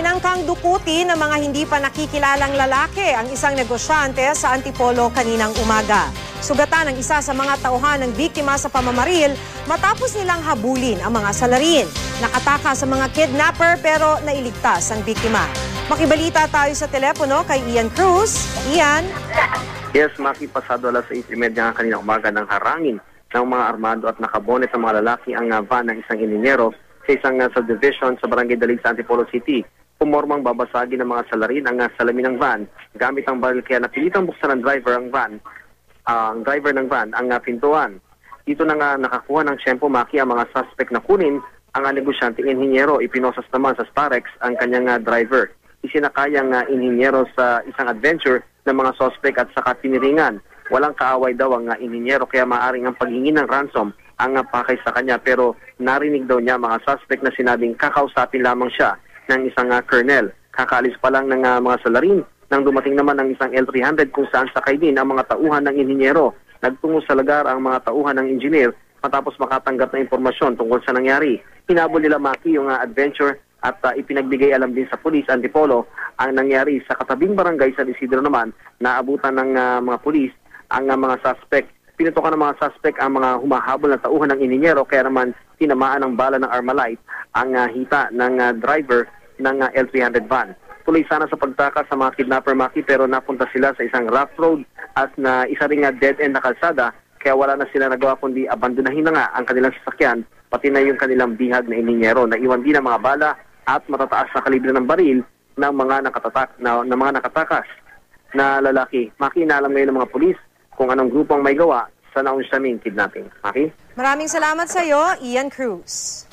Tinangkang dukutin ng mga hindi pa nakikilalang lalaki ang isang negosyante sa Antipolo kaninang umaga. Sugatan ang isa sa mga tauhan ng biktima sa pamamaril matapos nilang habulin ang mga salarin. Nakataka sa mga kidnapper pero nailigtas ang biktima. Makibalita tayo sa telepono kay Ian Cruz. Ian? Yes, pasado alas 6:30 nga kaninang umaga ng harangin ng mga armado at nakabonet ng mga lalaki ang van ng isang inhinyero sa isang subdivision sa Barangay Dalig sa Antipolo City. Pumormang babasagin ng mga salarin ang salamin ng van gamit ang baril, kaya napilitang buksan ng driver ng van ang pintuan. Dito na nga nakakuha ng tiyempo ang mga suspect na kunin ang negosyanteng inhinyero. Ipinosas naman sa Starex ang kanyang driver. Isinakayang inhinyero sa isang adventure ng mga suspect at saka tiniringan. Walang kaaway daw ang inhinyero kaya maaring ang paghingi ng ransom ang pakay sa kanya, pero narinig daw niya mga suspect na sinabing kakausapin lamang siya ng isang colonel. Kakaalis pa lang ng mga salarin nang dumating naman ng isang L300 kung saan sakay din ang mga tauhan ng inhinyero. Nagtungo sa lugar ang mga tauhan ng engineer matapos makatanggap ng impormasyon tungkol sa nangyari. Hinabol nila yung adventure at ipinagbigay alam din sa pulis Antipolo ang nangyari. Sa katabing barangay San Isidro naman, naabutan ng mga pulis ang mga suspect. Pinutukan ng mga suspect ang mga humahabol na tauhan ng inhinyero, kaya naman tinamaan ng bala ng Armalite ang hita ng driver ng L300 van. Tuloy sana sa pagtaka sa mga kidnapper, pero napunta sila sa isang rough road at na isa ring dead end na kalsada, kaya wala na sila nagawa kundi abandonahin na nga ang kanilang sasakyan, pati na yung kanilang bihag na inhinyero. Naiwan din ang mga bala at matataas na kalibre ng baril ng mga nakatakas na lalaki. Inaalam ngayon ng mga pulis kung anong grupong may gawa sa naunsaming kidnapping. Maki? Maraming salamat sa iyo, Ian Cruz.